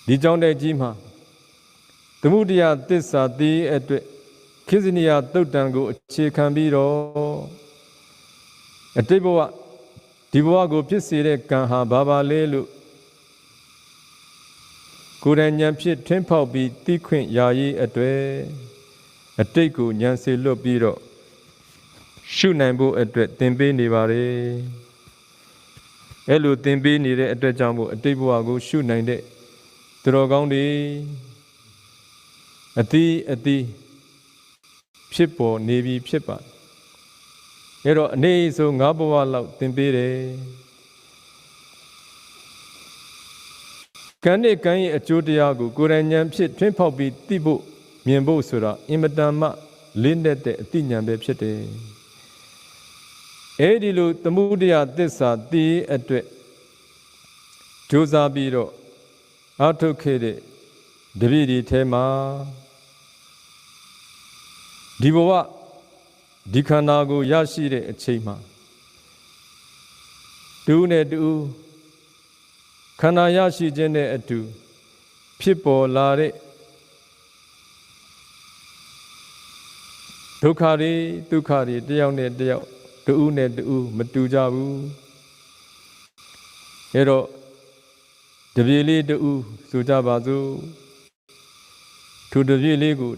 ဒီကြောင့်တဲ့ကြီးမှာသမုဒယသစ္စာတည်အတွက်ခေဇနိယသုတ်တံကိုအခြေခံပြီးတော့အတိတ်ဘဝဒီဘဝကိုဖြစ်စေတဲ့ကံဟာဘာပါလဲလို့ကိုယ်တိုင်ဉာဏ်ဖြင့်ထင်းဖောက်ပြီးသိခွင့်ရရေးအတွက်အတိတ်ကိုဉာဏ်စေလွတ်ပြီးတော့ရှုနိုင်ဖို့အတွက်သင်ပေးနေပါတယ်အဲ့လိုသင်ပေးနေတဲ့အတွက်ကြောင့်မို့အတိတ်ဘဝကိုရှုနိုင်တဲ့သူတော်ကောင်းတွေအတိဖြစ်ပေါ်နေပြီဖြစ်ပါအဲ့တော့အနေဆို၅ဘဝလောက်သင်ပေးတယ်ကံနဲ့ကံရဲ့အကျိုးတရားကိုကိုယ်တိုင်ဉာဏ်ဖြင့်ထွန်းဖောက်ပြီးသိဖို့မြင်ဖို့ဆိုတာအင်မတန်မှလေးနက်တဲ့အသိဉာဏ်ပဲဖြစ်တယ်အဲ့ဒီလိုသမုဒယသစ္စာသိအတွက်ကြိုးစားပြီးတော့အားထုတ်ခဲ့တဲ့တပည့်ဒီထဲမှာဒီဘဝဒီခန္ဓာကိုရရှိတဲ့အချိန်မှာတူနဲ့တူခန္ဓာရရှိခြင်းနဲ့အတူဖြစ်ပေါ်လာတဲ့ဒုက္ခတွေဒုက္ခတွေတယောက်နဲ့တယောက်တူနဲ့တူမတူကြဘူးအဲတော့တပြေးလေးတူဆိုကြပါစို့ထိုတပြေးလေးကို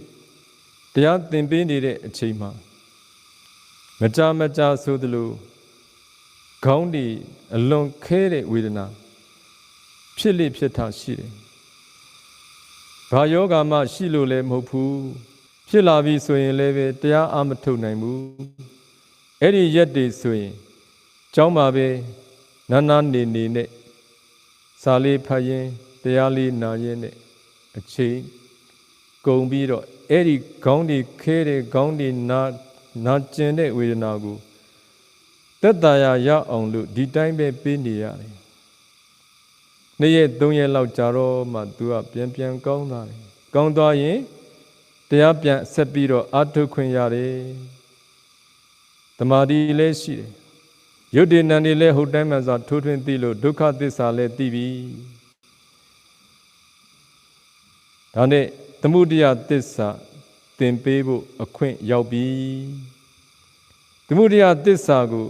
တရားသင်ပေးနေတဲ့အချိန်မှာမကြဆိုသလိုခေါင်းဒီအလွန်ခဲတဲ့ဝေဒနာဖြစ်လေဖြစ်တာရှိတယ်။ဘာယောဂမှရှိလို့လည်းမဟုတ်ဘူး။ဖြစ်လာပြီဆိုရင်လည်းပဲတရားအမထုတ်နိုင်ဘူး။အဲ့ဒီရက်တွေဆိုရင်ကျောင်းမှာပဲနာနေနဲ့စာလေးဖတ်ရင်တရားလေးနာရင်နဲ့အချိန်ကုန်ပြီးတော့အဲ့ဒီခေါင်းဒီခဲတဲ့ခေါင်းဒီနာကျင်တဲ့ဝေဒနာကိုသက်သာရရအောင်လို့ဒီတိုင်းပဲပေးနေရတယ်2 ရက် 3 ရက်လောက်ကြာတော့မှ तू ကပြန်ကောင်းသွားတယ်ကောင်းသွားရင်တရားပြန်ဆက်ပြီးတော့အာထုခွင့်ရတယ်တမာတိလည်းရှိတယ်ရုပ်တည်နံတွေလည်းဟုတ်တိုင်းမှဆိုထိုးထွင်းသိလို့ဒုက္ခသစ္စာလည်းသိပြီဒါနဲ့သမုဒယသစ္စာသင်ပေးဖို့အခွင့်ရောက်ပြီသမုဒယသစ္စာကို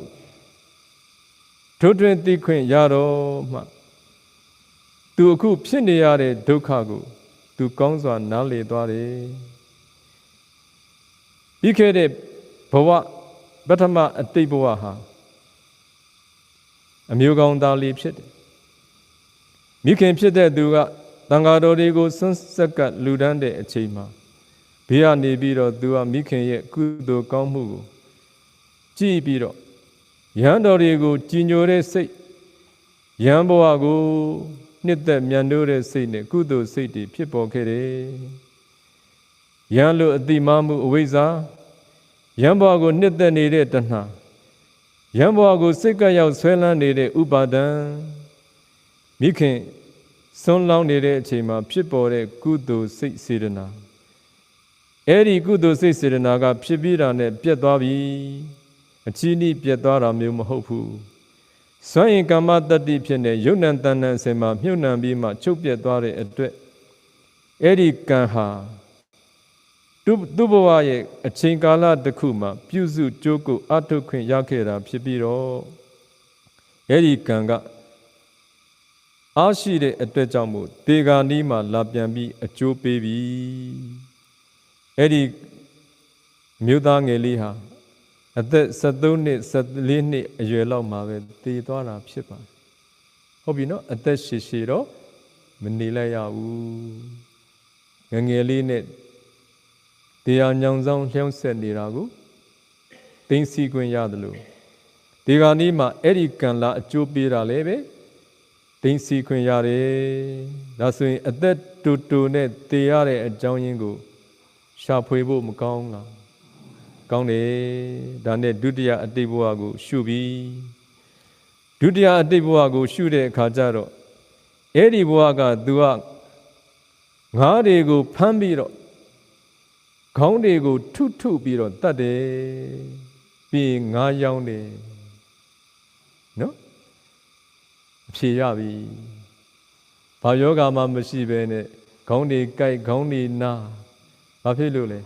ထိုးထွင်းသိခွင့်ရတော့မှသူအခုဖြစ်နေရတဲ့ဒုက္ခကိုသူကောင်းစွာနားလည်သွားတယ်ပြီးခဲ့တဲ့ဘဝပထမအတိတ်ဘဝဟာအမျိုးကောင်းသားလေးဖြစ်တယ်မိခင်ဖြစ်တဲ့သူကတန်ဃာတော်တွေကိုဆွန်းဆက်ကလူတန်းတဲ့အချိန်မှာဘေးကနေပြီးတော့သူကမိခင်ရဲ့ကုသိုလ်ကောင်းမှုကိုကြည့်ပြီးတော့ယဟန်တော်တွေကိုကြည်ညိုတဲ့စိတ်ယဟန်ဘဝကိုနှစ်သက်မြတ်နိုးတဲ့စိတ်နဲ့ကုသိုလ်စိတ်တွေဖြစ်ပေါ်ခဲ့တယ်ယဟန်လိုအတိမမှုအဝိဇ္ဇာယဟန်ဘဝကိုနှစ်သက်နေတဲ့တဏှာယဟန်ဘဝကိုစိတ်ကရောက်ဆွဲလန်းနေတဲ့ဥပါဒံမိခင်ဆွန်းလောင်းနေတဲ့အချိန်မှာဖြစ်ပေါ်တဲ့ကုသိုလ်စိတ်စေတနာအဲ့ဒီကုသိုလ်စိတ်စေတနာကဖြစ်ပြီးတာနဲ့ပြတ်သွားပြီအချီးနှီးပြတ်သွားတာမျိုးမဟုတ်ဘူးစွန့်ရင်ကာမတတ္တိဖြစ်နေယုံ nant တဏ္ဍအစဉ်မှာမြုပ်နှံပြီးမှချုပ်ပြတ်သွားတဲ့အတွက်အဲ့ဒီကံဟာသူ့ဘဝရဲ့အချိန်ကာလတစ်ခုမှာပြုစုကြိုးကိုအထုတ်ခွင့်ရခဲ့တာဖြစ်ပြီးတော့အဲ့ဒီကံကအားရှိတဲ့အတွက်ကြောင့်မို့တေဂာနီးမှာလာပြန်ပြီးအကျိုးပေးပြီအဲ့ဒီမြို့သားငယ်လေးဟာအသက်73 နှစ်14 နှစ်အရွယ်လောက်မှာပဲတည်သွားတာဖြစ်ပါတယ်ဟုတ်ပြီနော်အသက်ရှည်ရှည်တော့မနေလိုက်ရဘူးငယ်လေးနဲ့တရားညောင်ဆောင်လျှောက်ဆက်နေတာကိုသိသိခွင့်ရတယ်လို့ဒီကနေ့မှာအဲ့ဒီကံလာအကျိုးပေးတာလည်းပဲသိသိခွင့်ရတယ်ဒါဆိုရင်အသက်တူနဲ့တည်ရတဲ့အကြောင်းရင်းကိုရှာဖွေဖို့မကောင်းလားကောင်းတယ်ဒါနဲ့ဒုတိယအတိတ်ဘဝကိုရှုပြီးဒုတိယအတိတ်ဘဝကိုရှုတဲ့အခါကျတော့အဲ့ဒီဘဝကသူကငါးတွေကိုဖမ်းပြီးတော့ခေါင်းတွေကိုထုပြီးတော့တတ်တယ်ပြီးငါးယောင်းတယ်နော်အဖြေရပြီ ဘာယောဂမှမရှိဘဲနဲ့ခေါင်းတွေကြိုက်ခေါင်းတွေနာဘာဖြစ်လို့လဲ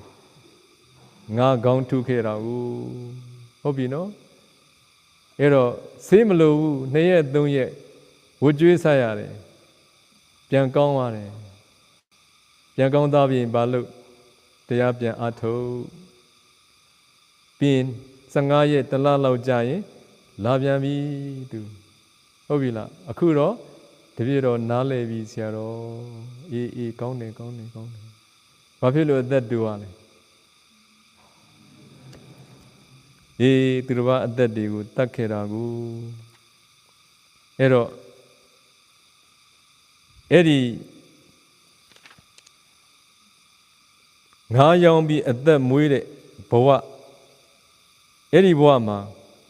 ငါခေါင်းထုခဲ့တာဟုတ်ပြီနော်အဲ့တော့ဆေးမလို့ဘူး2 ရက် 3 ရက်ဝတ်ကြွေးဆက်ရတယ်ပြန်ကောင်းသွားတယ်ပြန်ကောင်းသွားပြီးဘာလို့တရားပြန်အထုတ်ပြီး15 ရက်1 လလောက်ကြာရင်လာပြန်ပြီသူဟုတ်ပြီလားအခုတော့တပြည့်တော့နားလဲပြီဆရာတော်အေးကောင်းတယ်ဘာဖြစ်လို့အသက်တူရလဲသူတစ်ပါးအသက်တွေကိုတတ်ခဲ့တာကိုအဲ့တော့အဲ့ဒီငါးရောင်ပြီးအသက်မွေးတဲ့ဘဝအဲ့ဒီဘဝမှာ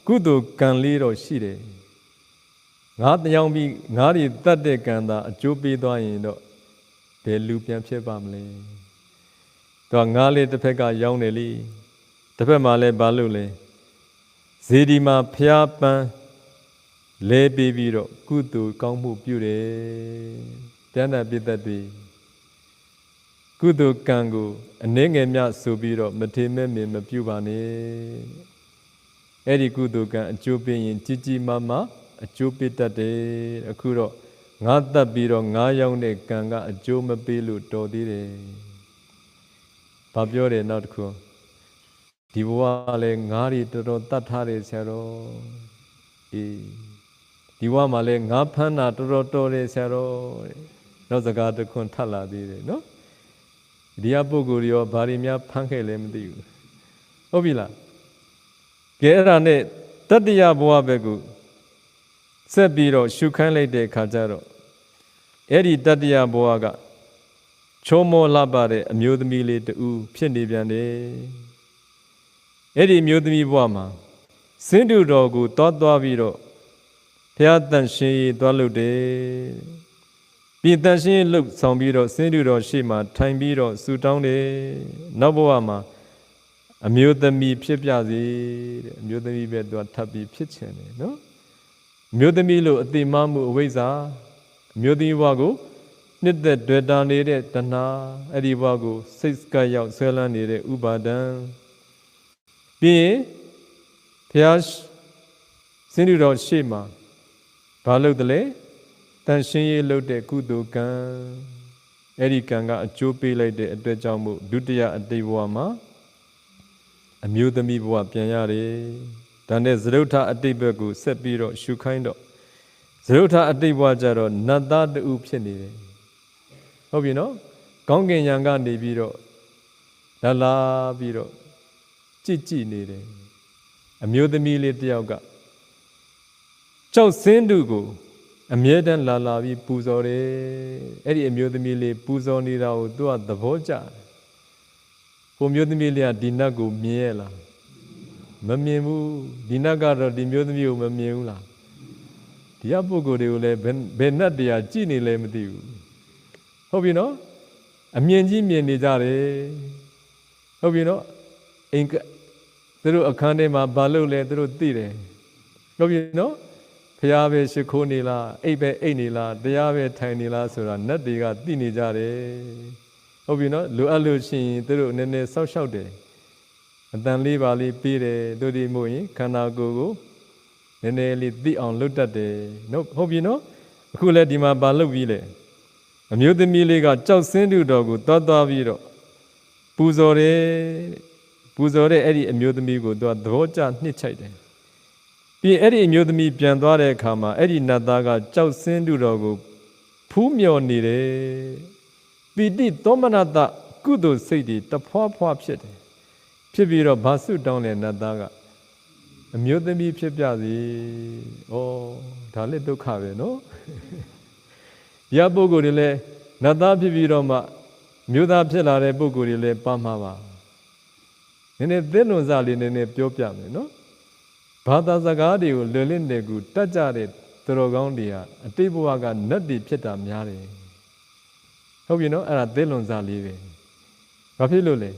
ကုသိုလ်ကံလေးတော့ရှိတယ်ငါးတယောင်ပြီးငါးတွေတတ်တဲ့ကံသာအကျိုးပေးသွားရင်တော့ဘယ်လူပြန်ဖြစ်ပါမလဲတော့ငါးလေးတစ်ဖက်ကရောင်းတယ်လေတစ်ဖက်မှာလည်းဘာလို့လဲဇေဒီမှာဖျားပန်းလဲပေးပြီးတော့ကုသိုလ်ကောင်းမှုပြုတယ်တရားနာပိသက်တွေကုသိုလ်ကံကိုအနည်းငယ်များဆိုပြီးတော့မထေမဲ့မင်မပြုပါနဲ့အဲ့ဒီကုသိုလ်ကံအကျိုးပေးရင်ကြီးကြီးမားမားအကျိုးပေးတတ်တယ်အခုတော့ငါတတ်ပြီးတော့ငါရောက်တဲ့ကံကအကျိုးမပေးလို့တော်သေးတယ်ဘာပြောတယ်နောက်တစ်ခုဒီဘဝလည်းငါးတွေတော်တော်တတ်ထားတယ်ဆရာတော်ဒီဘဝမှာလည်းငါဖမ်းတာတော်တော်တယ်ဆရာတော်နောက်စကားတစ်ခွန်းထပ်လာသေးတယ်နော်ဒီအပုဂ္ဂိုလ်ရောဘာတွေများဖမ်းခဲ့လဲမသိဘူးဟုတ်ပြီလားကဲအဲ့ဒါနဲ့တတ္တယဘဝဘက်ကိုဆက်ပြီးတော့ရှုခိုင်းလိုက်တဲ့အခါကျတော့အဲ့ဒီတတ္တယဘဝကချုံမောလှပတဲ့အမျိုးသမီးလေးတူဖြစ်နေပြန်တယ်အဲ့ဒီအမျိုးသမီးဘဝမှာစင်တုတော်ကိုသွားပြီးတော့ဘုရားတန်ရှင်းရေးသွားလို့တယ်ပြီးတန်ရှင်းရေးလှုပ်ဆောင်ပြီးတော့စင်တုတော်ရှေ့မှာထိုင်ပြီးတော့ဆူတောင်းတယ်နောက်ဘဝမှာအမျိုးသမီးဖြစ်ပြစေတဲ့အမျိုးသမီးပဲသူကထပ်ပြီးဖြစ်ချင်တယ်နော်အမျိုးသမီးလို့အတိမမှုအဝိဇ္ဇာအမျိုးသမီးဘဝကိုနှစ်သက်တွေ့တာနေတဲ့တဏှာအဲ့ဒီဘဝကိုစိတ်ကရောက်ဆွဲလန်းနေတဲ့ဥပါဒံပြီးရင်ဘုရားစင်တုတော်ရှေ့မှာဘာလုပ်တယ်လဲတန်ရှင်းရေးလုပ်တဲ့ကုသိုလ်ကံအဲ့ဒီကံကအကျိုးပေးလိုက်တဲ့အတွက်ကြောင့်မို့ဒုတိယအတိတ်ဘဝမှာအမျိုးသမီးဘဝပြန်ရတယ်ဒါနဲ့သရုဋ္ဌအတိတ်ဘက်ကိုဆက်ပြီးတော့ရှုခိုင်းတော့သရုဋ္ဌအတိတ်ဘဝကျတော့နတ်သားတူဖြစ်နေတယ်ဟုတ်ပြီနော်ကောင်းကင်ယံကနေပြီးတော့လာပြီးတော့ကြည့်နေတယ်အမျိုးသမီးလေးတယောက်ကကြောက်စင်းတုကိုအမြဲတမ်းလာပြီးပူဇော်တယ်အဲ့ဒီအမျိုးသမီးလေးပူဇော်နေတာကိုသူကသဘောကျတယ်ဟိုမျိုးသမီးလေးကဒီနတ်ကိုမြင်ရလားမမြင်ဘူးဒီနတ်ကတော့ဒီမျိုးသမီးကိုမမြင်ဘူးလားဒီအပုဂ္ဂိုလ်တွေကိုလည်းဘယ်နတ်တရားကြည့်နေလဲမသိဘူးဟုတ်ပြီနော်အမြင်ကြီးမြင်နေကြတယ်ဟုတ်ပြီနော်အိမ်သူတို့အခန်းထဲမှာဘာလုပ်လဲသူတို့သိတယ်ဟုတ်ပြီနော်ဖျားပဲရှိခိုးနေလားအိပ်ပဲအိပ်နေလားတရားပဲထိုင်နေလားဆိုတာနတ်တွေကသိနေကြတယ်ဟုတ်ပြီနော်လိုအပ်လို့ရှိရင်သူတို့နည်းနည်းစောက်ရှောက်တယ်အတန်လေးပါလေးပြီးတယ်တို့ဒီမို့ရင်ခန္ဓာကိုယ်ကိုနည်းနည်းလေးသိအောင်လုပ်တတ်တယ်နော်ဟုတ်ပြီနော်အခုလည်းဒီမှာဘာလုပ်ပြီးလဲအမျိုးသမီးလေးကကြောက်စင်းတုတော်ကိုသွားပြီးတော့ပူဇော်တယ်ပူဇော်တဲ့အဲ့ဒီအမျိုးသမီးကိုသူကသဘောကျနှစ်ချိုက်တယ်ပြီးအဲ့ဒီအမျိုးသမီးပြန်သွားတဲ့အခါမှာအဲ့ဒီနတ်သားကကြောက်စင်းတုတော်ကိုဖူးမြော်နေတယ်ပီတိသောမနတကုသိုလ်စိတ်တွေတဖွာဖွာဖြစ်တယ်ဖြစ်ပြီးတော့ဘာစုတောင်းလဲနတ်သားကအမျိုးသမီးဖြစ်ပြစီဩဒါလည်းဒုက္ခပဲနော်ရပုဂ္ဂိုလ်တွေလည်းနတ်သားဖြစ်ပြီးတော့မှမျိုးသားဖြစ်လာတဲ့ပုဂ္ဂိုလ်တွေလည်းပါမှာပါနည်းနည်းသင်းလွန်စလေးနည်းနည်းပြောပြမယ်နော်ဘာသာစကားတွေကိုလွယ်လင့်တဲ့ကူတတ်ကြတဲ့သူတော်ကောင်းတွေဟာအတိတ်ဘဝကနတ်တွေဖြစ်တာများတယ်ဟုတ်ပြီနော်အဲ့ဒါသင်းလွန်စလေးပဲဘာဖြစ်လို့လဲ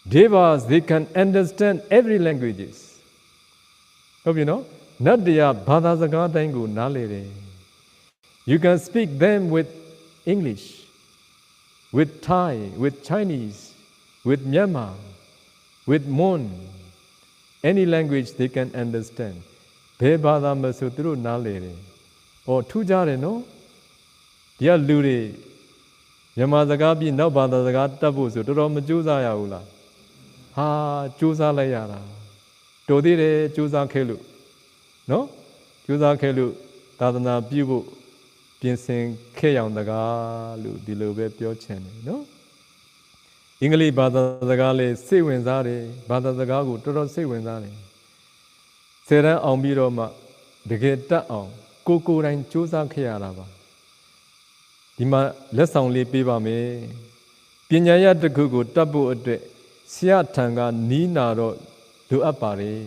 Devas, they can understand every languages. ဟုတ်ပြီနော်နတ်တရားဘာသာစကားတိုင်းကိုနားလေတယ် You can speak them with English, with Thai, with Chinese, with Myanmar, with Mon, any language they can understand. Bhe bada maso turu na le re. O thu ja re no. Dia lu re. Myanmar saka pi nauk bada saka tat pho so torto ma jaiu sa ya hu la. Ha jaiu sa lai ya la. To thi de jaiu sa khae lo. No? Jaiu sa khae lo Thadana pyu phoပြင်ဆင်ခဲ့ရောင်တကားလို့ဒီလိုပဲပြောချင်တယ်နော်အင်္ဂလိပ်ဘာသာစကားလေးစိတ်ဝင်စားတယ်ဘာသာစကားကိုတော်တော်စိတ်ဝင်စားတယ်ဆယ်တန်းအောင်ပြီးတော့မှတကယ်တတ်အောင်ကိုယ်တိုင်စူးစမ်းခဲ့ရတာပါဒီမှာလက်ဆောင်လေးပေးပါမယ်ပညာရတစ်ခုကိုတတ်ဖို့အတွက်ဆရာထံကနီးနာတော့လိုအပ်ပါတယ်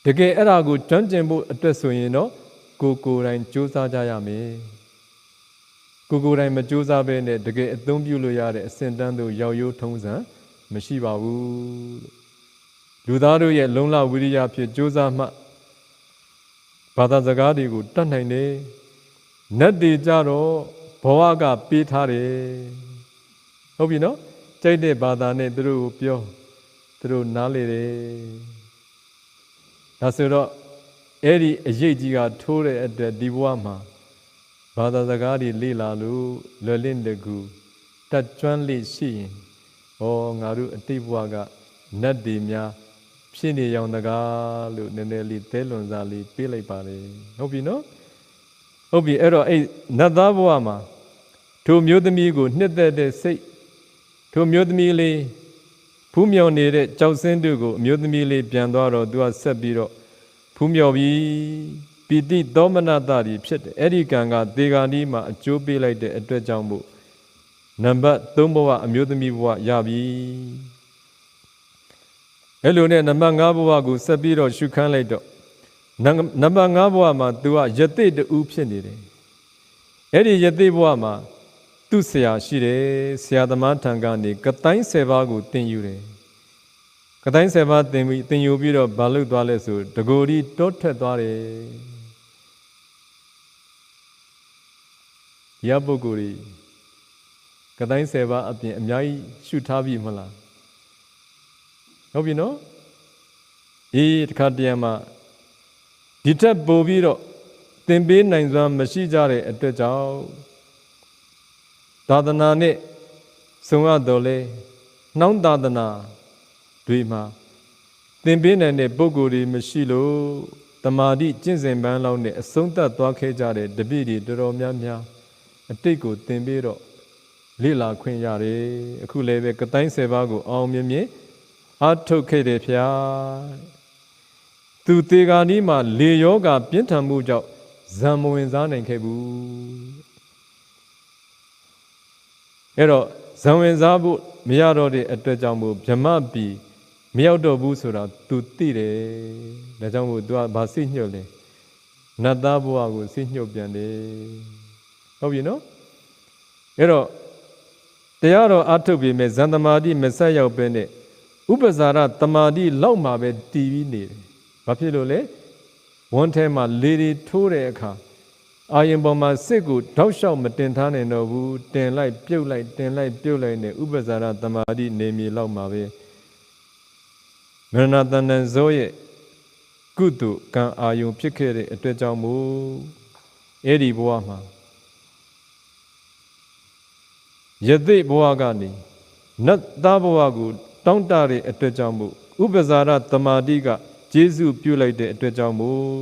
တကယ်အဲ့ဒါကိုကျွမ်းကျင်ဖို့အတွက်ဆိုရင်တော့ကိုယ်တိုင်စူးစမ်းကြရမယ်ကိုယ်တိုင်မစူးစမ်းဘဲနဲ့တကယ်အသုံးပြုလို့ရတဲ့အစင်တန်းတို့ရောက်ရိုးထုံးစံမရှိပါဘူးလူသားတို့ရဲ့လုံလဝိရိယဖြစ်စူးစမ်းမှဘာသာစကားတွေကိုတတ်နိုင်တယ်နတ်တွေကြတော့ဘဝကပေးထားတယ်ဟုတ်ပြီနော်ကြိုက်တဲ့ဘာသာနဲ့သူတို့ကိုပြောသူတို့နားလေတယ်ဒါဆိုတော့အဲ့ဒီအရေးကြီးကထိုးတဲ့အတွက်ဒီဘဝမှာဘာသာစကားတွေလေ့လာလို့လွယ်လင့်တကူတတ်ကျွမ်းလေးရှိရင်ဟောငါတို့အတိတ်ဘဝကနတ်တွေများဖြစ်နေရောင်တကားလို့နည်းနည်းလေးသဲလွန်စားလေးပြေးလိုက်ပါလေဟုတ်ပြီနော်ဟုတ်ပြီအဲ့တော့အဲ့နတ်သားဘဝမှာထိုမျိုးသမီးကိုနှစ်သက်တဲ့စိတ်ထိုမျိုးသမီးလေးဖူးမြော်နေတဲ့ကြောက်စင်းတို့ကိုအမျိုးသမီးလေးပြန်သွားတော့သူကဆက်ပြီးတော့ဖူးမြော်ပြီးပိတိသောမနတတွေဖြစ်တယ်အဲ့ဒီကံကသေဂာနီးမှာအကျိုးပေးလိုက်တဲ့အတွက်ကြောင့်မို့နံပါတ်3ဘဝအမျိုးသမီးဘဝရပြီအဲ့လိုနဲ့နံပါတ်5ဘဝကိုဆက်ပြီးတော့ရှုခန်းလိုက်တော့နံပါတ်5ဘဝမှာသူကယသိတူဖြစ်နေတယ်အဲ့ဒီယသိဘဝမှာသူ့ဆရာရှိတယ်ဆရာသမားထံကနေကတိုင်း10ပါးကိုသင်ယူတယ်ကတိုင်း10ပါးသင်ယူပြီးတော့ဘာလုပ်သွားလဲဆိုတကိုယ်ဒီတောထွက်သွားတယ်ရပုဂ္ဂိုလ်ကြီးကတိုင်း10ပါးအပြင်အများကြီးရှုထားပြီမလားဟုတ်ပြီနော်အေးတစ်ခါတည်းမှာဒီထက်ပိုပြီးတော့သင်ပေးနိုင်စွမ်းမရှိကြတဲ့အတွက်ကြောင့်သာသနာနဲ့ဆုံးရတော်လဲနှောင်းသာသနာတွေမှာသင်ပေးနိုင်တဲ့ပုဂ္ဂိုလ်တွေမရှိလို့တမာတိကျင့်စဉ်ပန်းလောက်နဲ့အဆုံးသတ်သွားခဲ့ကြတဲ့တပည့်တွေတော်တော်များများအတိတ်ကိုသင်ပေးတော့လေ့လာခွင့်ရတယ်အခုလည်းပဲကတိုင်း10ပါးကိုအောင်မြင်မြင်အားထုတ်ခဲ့တယ်ဖျားသူတေဂာနီးမှာလေယောဂပြင်းထန်မှုကြောင့်ဇံမဝင်စားနိုင်ခဲ့ဘူးအဲ့တော့ဇံဝင်စားဖို့မရတော့တဲ့အတွက်ကြောင့်မို့ဗြဟ္မပီမရောက်တော့ဘူးဆိုတာသူသိတယ်ဒါကြောင့်မို့သူကဗာစိညွတ်လဲနတ်သားဘဝကိုစိညွတ်ပြန်တယ်ဟုတ်ပြီနော်အဲ့တော့တရားတော်အထုတ်ပြီးမဲ့ဇန်သမာတိမဆက်ရောက်ပဲနဲ့ဥပဇာရတမာတိလောက်မှပဲတည်ပြီးနေတယ်ဘာဖြစ်လို့လဲဝန်းထဲမှာလေတွေထိုးတဲ့အခါအာယံပေါ်မှာစစ်ကိုတောက်လျှောက်မတင်ထားနိုင်တော့ဘူးတင်လိုက်ပြုတ်လိုက်တင်လိုက်ပြုတ်လိုက်နဲ့ဥပဇာရတမာတိနေမြေလောက်မှာပဲမရဏတဏ္ဍဇောရဲ့ကုသိုလ်ကံအာယုံဖြစ်ခဲ့တဲ့အတွက်ကြောင့်မို့အဲ့ဒီဘဝမှာယသိဘဝကနေနတ်သားဘဝကိုတောင်းတတဲ့အတွက်ကြောင့်မို့ဥပဇာရတမာတိကကျေးဇူးပြုလိုက်တဲ့အတွက်ကြောင့်မို့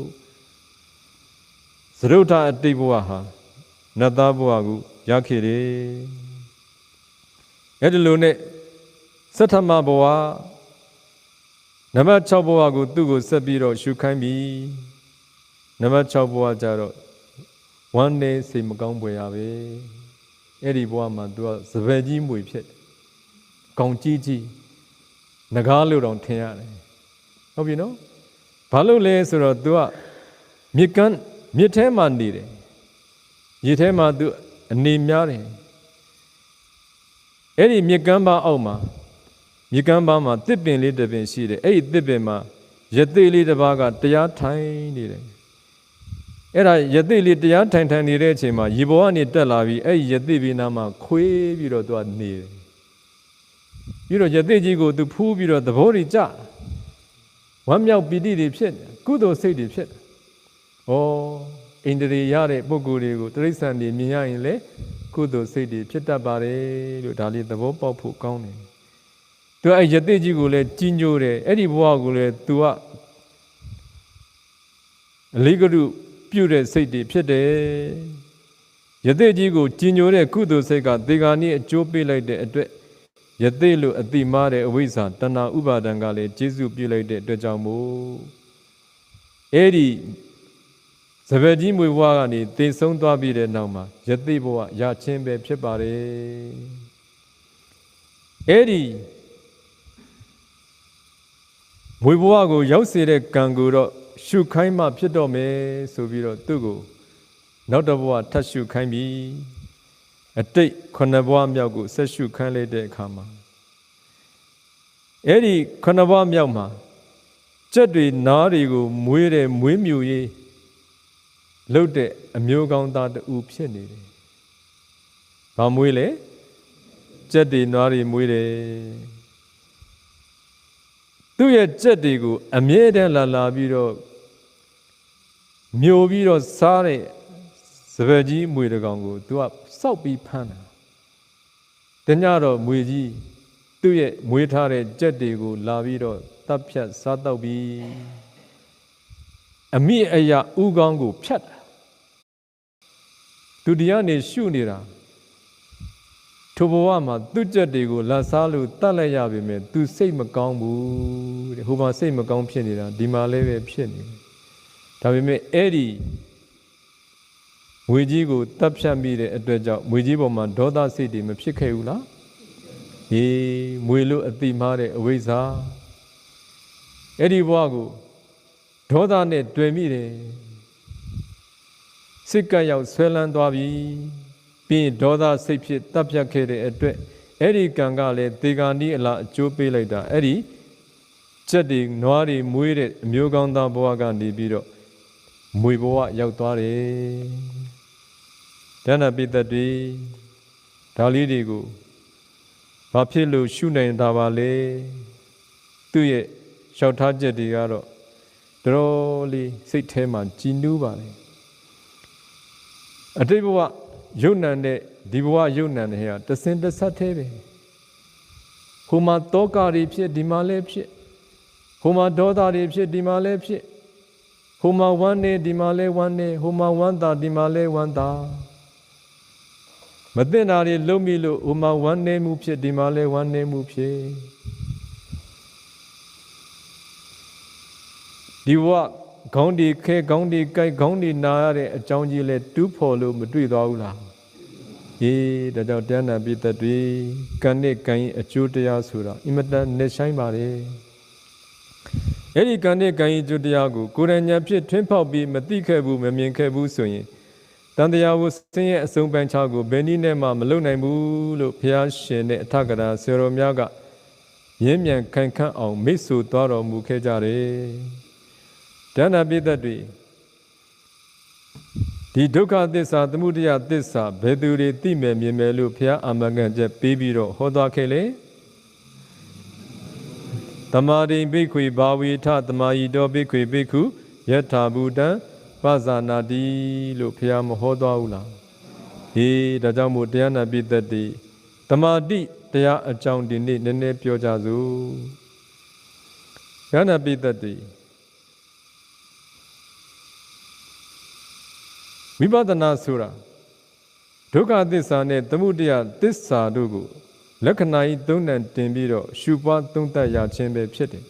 သရုဋ္ဌအတိတ်ဘဝဟာနတ်သားဘဝကိုရခဲ့တယ်အဲ့ဒီလိုနဲ့သတ္တမဘဝနံပါတ်6ဘဝကိုသူ့ကိုဆက်ပြီးတော့ရှုခိုင်းပြီနံပါတ်6ဘဝကျတော့ဝမ်းနေစိတ်မကောင်းပွေရပဲအဲ့ဒီဘဝမှာသူကစပယ်ကြီးမွေဖြစ်ကောင်ကြီးကြီးငကားလို့တောင်ထင်ရတယ်ဟုတ်ပြီနော်ဘာလို့လဲဆိုတော့သူကမြစ်ထဲမှာနေတယ်ရေထဲမှာသူအနေများတယ်အဲ့ဒီမြစ်ကမ်းပါအောက်မှာမြေကမ်းပါမှာတစ်ပင်လေးတစ်ပင်ရှိတယ်အဲ့ဒီတစ်ပင်မှာရသေးလေးတစ်ပါးကတရားထိုင်နေတယ် အဲ့ဒါယသိလေးတရားထိုင်နေတဲ့အချိန်မှာရေပေါ်ကနေတက်လာပြီးအဲ့ဒီယသိဘေးနားမှာခွေးပြီးတော့သူကနေတယ်ပြီးတော့ယသိကြီးကိုသူဖူးပြီးတော့သဘောတွေကြဝမ်းမြောက်ပီတိတွေဖြစ်ကုသိုလ်စိတ်တွေဖြစ်ဩအိန္ဒြေရတဲ့ပုဂ္ဂိုလ်တွေကိုတိရစ္ဆာန်တွေမြင်ရရင်လေကုသိုလ်စိတ်တွေဖြစ်တတ်ပါတယ်လို့ဒါလေးသဘောပေါက်ဖို့ကောင်းတယ်သူအဲ့ယသိကြီးကိုလည်းကြီးညိုတယ်အဲ့ဒီဘဝကိုလည်းသူကအလေးကရုပြုတဲ့စိတ်တွေဖြစ်တယ်ယသိကြီးကိုကြီးညိုတဲ့ကုသိုလ်စိတ်ကဒေဂာနိအကျိုးပေးလိုက်တဲ့အတွက်ယသိလို့အတိမားတဲ့အဝိဇ္ဇာတဏှာဥပါဒံကလည်းကျေစုပြုလိုက်တဲ့အတွက်ကြောင့်မို့အဲ့ဒီစပယ်ကြီးမွေဘဝကနေတည်ဆုံးသွားပြီးတဲ့နောက်မှာယသိဘဝရချင်းပဲဖြစ်ပါတယ်အဲ့ဒီမွေဘဝကိုရောက်စေတဲ့ကံကိုတော့ရှုခိုင်းမှဖြစ်တော့မယ်ဆိုပြီးတော့သူ့ကိုနောက်တစ်ဘဝထပ်ရှုခိုင်းပြီးအတိတ်9ဘဝမြောက်ကိုဆက်ရှုခိုင်းလိုက်တဲ့အခါမှာအဲ့ဒီ9ဘဝမြောက်မှာကြက်တွေနားတွေကိုမွေးတဲ့မွေးမြူရေးလှုပ်တဲ့အမျိုးကောင်းသားတူဖြစ်နေတယ်။ဘာမွေးလဲကြက်တွေနားတွေမွေးတယ်သူ့ရဲ့ကြက်တွေကိုအမြဲတမ်းလာပြီးတော့မျိုးပြီးတော့စားတဲ့စပယ်ကြီးမွေတကောင်ကိုသူကစောက်ပြီးဖမ်းတာတညတော့မွေကြီးသူ့ရဲ့မွေထားတဲ့ကြက်တွေကိုလာပြီးတော့တပ်ဖြတ်စားတော့ပြီးအမိအရာဥကောင်းကိုဖြတ်တာသူတရားနေရှုနေတာထိုဘဝမှာသူ့ကြက်တွေကိုလာစားလို့တတ်လိုက်ရပြီမဲ့သူစိတ်မကောင်းဘူးတဲ့ဟိုမှာစိတ်မကောင်းဖြစ်နေတာဒီမှာလည်းပဲဖြစ်နေတယ်ဒါပေမဲ့အဲ့ဒီမွေကြီးကိုတပ်ဖြတ်မိတဲ့အတွက်ကြောင့်မွေကြီးပေါ်မှာဒေါသစိတ်တွေမဖြစ်ခဲ့ဘူးလားဒီမွေလို့အတိမားတဲ့အဝိဇ္ဇာအဲ့ဒီဘဝကိုဒေါသနဲ့တွေ့မိတယ်စိတ်ကရောက်ဆွဲလန်းသွားပြီပြီးရင်ဒေါသစိတ်ဖြစ်တပ်ဖြတ်ခဲ့တဲ့အတွက်အဲ့ဒီကံကလည်းဒေဂာနိအလားအကျိုးပေးလိုက်တာအဲ့ဒီကြက်တွေနွားတွေမွေးတဲ့အမျိုးကောင်းသားဘဝကနေပြီးတော့မွေဘဝရောက်သွားတယ်။ဒါနပိတ္တတွေဒါလေးတွေကိုဘာဖြစ်လို့ရှုနိုင်တာပါလဲသူ့ရဲ့လျှောက်ထားချက်တွေကတော့တော်လေးစိတ်ထဲမှာကြည်နူးပါလေအတိတ်ဘဝယုံနံတဲ့ဒီဘဝယုံနံတဲ့ဟာတစင်တဆက်သေးပဲဟိုမှာတောကတွေဖြစ်ဒီမှာလည်းဖြစ်ဟိုမှာဒေါသတွေဖြစ်ဒီမှာလည်းဖြစ်ဟိုမှာဝမ်းနေဒီမှာလည်းဝမ်းနေဟိုမှာဝမ်းသာဒီမှာလည်းဝမ်းသာမသိတာတွေလုံးပြီလို့ဟိုမှာဝမ်းနေမှုဖြစ်ဒီမှာလည်းဝမ်းနေမှုဖြစ်ဒီဘဝခေါင်းဒီခဲခေါင်းဒီကြိုက်ခေါင်းဒီနာရတဲ့အကြောင်းကြီးလဲတူးဖော်လို့မတွေ့သွားဘူးလားအေးဒါကြောင့်တရားနာပိသက်တွေကံနဲ့ကံရဲ့အကျိုးတရားဆိုတာအင်မတန်နဲ့ဆိုင်ပါလေအဲ့ဒီကံနဲ့ကံရဲ့အကျိုးတရားကိုကိုယ်တိုင်ဉာဏ်ဖြင့်ထွန်းဖောက်ပြီးမသိခဲ့ဘူးမမြင်ခဲ့ဘူးဆိုရင်တန်တရားဝဆင်းရဲ့အဆုံးပန်းချောက်ကိုဘယ်နည်းနဲ့မှမလုပ်နိုင်ဘူးလို့ဘုရားရှင်နဲ့အထကရာဆရာတော်များကရင်းမြန်ခိုင်ခန့်အောင်မိတ်ဆွေသွားတော်မူခဲ့ကြတယ်ဒါနပိသက်တွေဒီဒုက္ခသစ္စာသမုဒယသစ္စာဘယ်သူတွေသိမယ်မြင်မယ်လို့ဘုရားအာမခံချက်ပေးပြီးတော့ဟောသွားခဲ့လေသမာဓိဘိက္ခွေဘာဝေထသမာယိတောဘိက္ခွေဘိက္ခုယထာဘူတံပဇာနာတိလို့ဘုရားမဟောသွားဘူးလားဟေးဒါကြောင့်မို့တရားနာပိသက်တွေသမာဓိတရားအကြောင်းဒီနေ့နည်းနည်းပြောကြစို့တရားနာပိသက်တွေဝိပဿနာဆိုတာဒုက္ခသစ္စာနဲ့သမုဒယသစ္စာတို့ကိုလက္ခဏာကြီးသုံးတန်တင်ပြီးတော့ရှုပွားသုံးသပ်ရခြင်းပဲဖြစ်တယ်။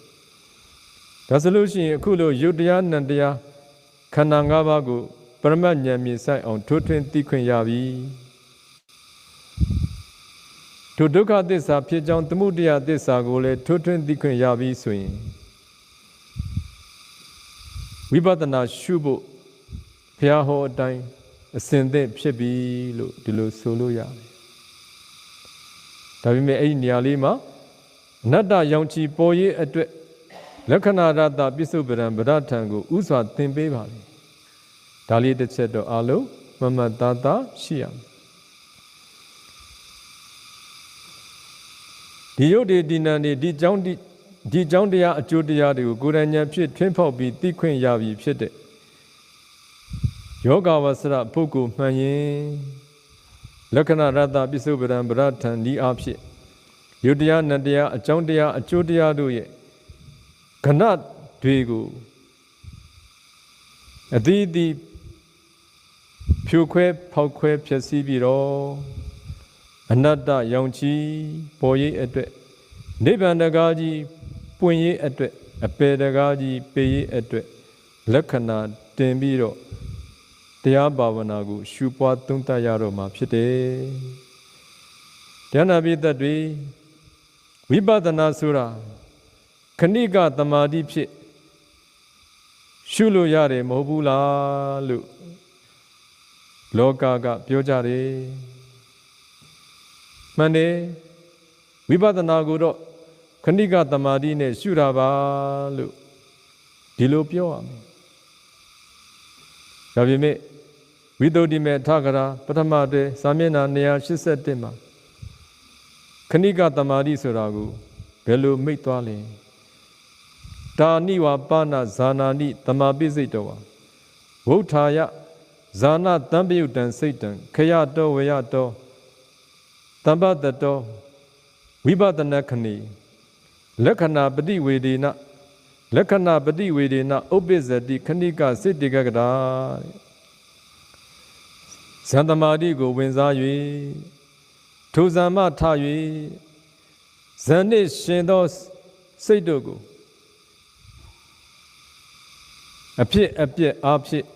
ဒါဆိုလို့ရှိရင်အခုလိုယုတ်တရားနံတရားခန္ဓာ၅ပါးကိုပရမတ်ဉာဏ်မြင်ဆိုင်အောင်ထိုးထွင်းသိခွင့်ရပြီ။ထိုဒုက္ခသစ္စာဖြစ်ကြောင်းသမုဒယသစ္စာကိုလည်းထိုးထွင်းသိခွင့်ရပြီဆိုရင်ဝိပဿနာရှုဖို့ဘုရားဟောအတိုင်းအစဉ်သင့်ဖြစ်ပြီလို့ဒီလိုဆိုလို့ရတယ်။ဒါပေမဲ့အဲ့ဒီနေရာလေးမှာအနတ္တရောင်ချီပေါ်ရေးအတွက်လက္ခဏာရတ္တပစ္စုပ္ပန်ဗဒ္ဒထံကိုဥစွာသင်ပေးပါလေ။ ဒါလေးတစ်ချက်တော့အားလုံးမမှတ်သားသားရှိရမယ်ဒီယုတ်ဒီနံဒီဒီကြောင်းတရားအကျိုးတရားတွေကိုကိုယ်တိုင်ဉာဏ်ဖြင့်ထွန်းဖောက်ပြီးသိခွင့်ရပြီဖြစ်တဲ့ယောဂဝဆရပုဂ္ဂိုလ်မှန်ရင်လက္ခဏာရတ္တပစ္စုပ္ပန်ပရထံဒီအဖြစ်ယုတ်တရားနံတရားအကြောင်းတရားအကျိုးတရားတို့ရဲ့ခဏတွေကိုအသီးသီးဖြိုခွဲဖောက်ခွဲဖြစ်စီပြီးတော့အနတ္တရောင်ချီပေါ်ရေးအတွက်နိဗ္ဗာန်တကားကြီးပွင့်ရေးအတွက်အပေတကားကြီးပေရေးအတွက်လက္ခဏာတင်ပြီးတော့တရားဘာဝနာကိုရှုပွားသုံးသပ်ရတော့မှာဖြစ်တယ်။ဉာဏပိသက်တွေဝိပဿနာဆိုတာခဏိကသမာဓိဖြစ်ရှုလို့ရတယ်မဟုတ်ဘူးလားလို့လောကကပြောကြတယ်။မှန်တယ်ဝိပဿနာကိုတော့ခဏိကသမာဓိနဲ့ရှုတာပါလို့ဒီလိုပြောရမယ်။ဒါပေမဲ့ဝိသုဒ္ဓိမေထကရာပထမတွဲစာမျက်နှာ281မှာခဏိကသမာဓိဆိုတာကိုဘယ်လိုမိတ်သွားလဲတာနိဝပါဏဇာနာနိသမာပိစိတ်တော်ဝုဋ္ဌာယဇာနာတံပယုတံစိတ်တံခယတောဝယတောတမ္ပတတောဝိပဿနာခဏိလက္ခဏာပฏิဝေဒေနလက္ခဏာပฏิဝေဒေနဥပ္ပစ္စတိခဏိကစိတ္တိကကတာဇန်သမာဓိကိုဝင်စား၍ထိုဇံမထ၍ဇန်နှင့်ရှင်သောစိတ်တို့ကိုအဖြစ်အပျက်အားဖြင့်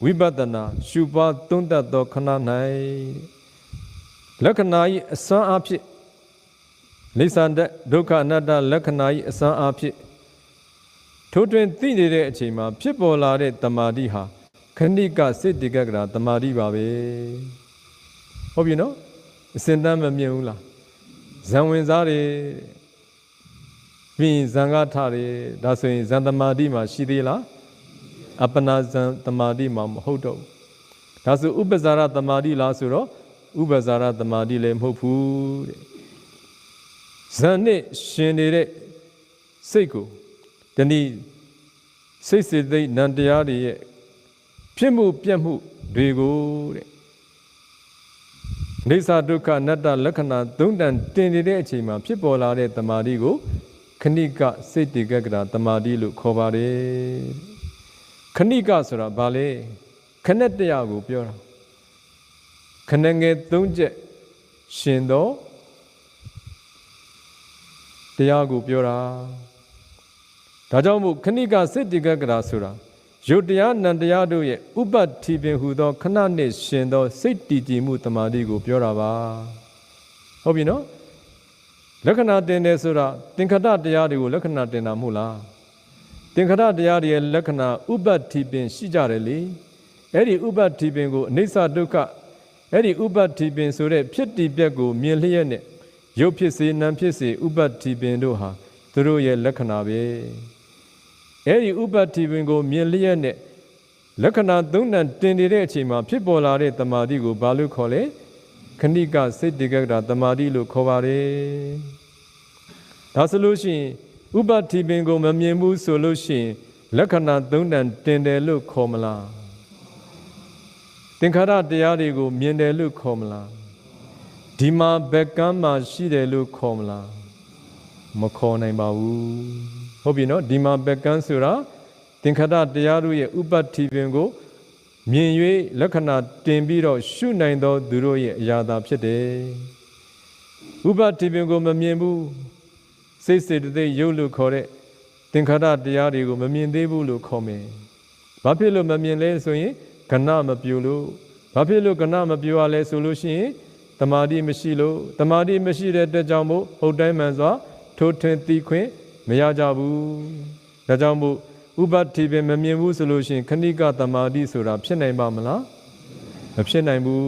ဝိပဿနာရှုပွားသုံးသပ်သောခဏ၌လက္ခဏာ၏အစွမ်းအားဖြင့်လိစ္ဆန္တဒုက္ခအနတ္တလက္ခဏာ၏အစွမ်းအားဖြင့်ထိုတွင်သိနေတဲ့အချိန်မှာဖြစ်ပေါ်လာတဲ့တမာတိဟာခဏိကစိတ္တိကကရာတမာတိပါပဲဟုတ်ပြီနော်အစင်တမ်းမမြင်ဘူးလားဇံဝင်စားတယ်ပြီးဇံကထတယ်ဒါဆိုရင်ဇံတမာတိမှာရှိသေးလားအပနာဇံတမာတိမှာမဟုတ်တော့ဘူးဒါဆိုဥပ္ပဇာရတမာတိလားဆိုတော့ဥပ္ပဇာရတမာတိလည်းမဟုတ်ဘူးတဲ့ဇံနဲ့ရှင်နေတဲ့စိတ်ကိုဒီနေ့စိတ်စေသိနံတရားတွေရဲ့ဖြစ်မှုပြက်မှုတွေကိုတဲ့နေသဒုက္ခအနတ္တလက္ခဏာသုံးတန်တင်နေတဲ့အချိန်မှာဖြစ်ပေါ်လာတဲ့တမာတိကိုခဏိကစိတ်တိကကရာတမာတိလို့ခေါ်ပါတယ်ခဏိကဆိုတာဘာလဲခဏတရားကိုပြောတာခဏငယ်၃ချက်ရှင်သောတရားကိုပြောတာဒါကြောင့်မို့ခဏိကစိတ်တိကကရာဆိုတာယုတ်တရားနံတရားတို့ရဲ့ဥပ္ပတ္တိပင်ဟူသောခဏနှင့်ရှင်သောစိတ်တည်ကြည်မှုတမာတိကိုပြောတာပါဟုတ်ပြီနော်လက္ခဏာတင်တယ်ဆိုတာသင်္ခတတရားတွေကိုလက္ခဏာတင်တာမဟုတ်လားသင်္ခတတရားတွေရဲ့လက္ခဏာဥပ္ပတ္တိပင်ရှိကြတယ်လေအဲ့ဒီဥပ္ပတ္တိပင်ကိုအနိစ္စဒုက္ခအဲ့ဒီဥပ္ပတ္တိပင်ဆိုတဲ့ဖြစ်တည်ပြက်ကိုမြင်လျက်နဲ့ရုပ်ဖြစ်စေနာမ်ဖြစ်စေဥပ္ပတ္တိပင်တို့ဟာသူတို့ရဲ့လက္ခဏာပဲအဲ့ဒီဥပ္ပတ္တိပင်ကိုမြင်လျက်နဲ့လက္ခဏာသုံးတန်တင်နေတဲ့အချိန်မှာဖြစ်ပေါ်လာတဲ့တမာတိကိုဘာလို့ခေါ်လဲခဏိကစိတ်တိကကရာတမာတိလို့ခေါ်ပါတယ်ဒါဆိုလို့ရှိရင်ဥပ္ပတ္တိပင်ကိုမမြင်ဘူးဆိုလို့ရှိရင်လက္ခဏာသုံးတန်တင်တယ်လို့ခေါ်မလားသင်္ခါရတရားတွေကိုမြင်တယ်လို့ခေါ်မလားဒီမှာဘက်ကမ်းမှာရှိတယ်လို့ခေါ်မလားမခေါ်နိုင်ပါဘူးဟုတ်ပြီနော်ဒီမှာဘက်ကမ်းဆိုတာသင်္ခါရတရားတို့ရဲ့ဥပ္ပတ္တိပင်ကိုမြင်၍လက္ခဏာတင်ပြီးတော့ရှုနိုင်သောသူတို့ရဲ့အရာသာဖြစ်တယ်ဥပ္ပတ္တိပင်ကိုမမြင်ဘူးစိတ်စေတသိက်ရုပ်လို့ခေါ်တဲ့သင်္ခါရတရားတွေကိုမမြင်သေးဘူးလို့ခေါ်မယ်ဘာဖြစ်လို့မမြင်လဲဆိုရင်ကဏမပြူလို့ဘာဖြစ်လို့ကဏမပြူရလဲဆိုလို့ရှိရင်တမာတိမရှိလို့တမာတိမရှိတဲ့အတွက်ကြောင့်မို့ဟုတ်တိုင်းမှန်စွာထိုးထွင်းသိခွင့်မရကြဘူးဒါကြောင့်မို့ဥပ္ပတ္တိပင်မမြင်ဘူးဆိုလို့ရှိရင်ခဏိကတမာတိဆိုတာဖြစ်နိုင်ပါမလားမဖြစ်နိုင်ဘူး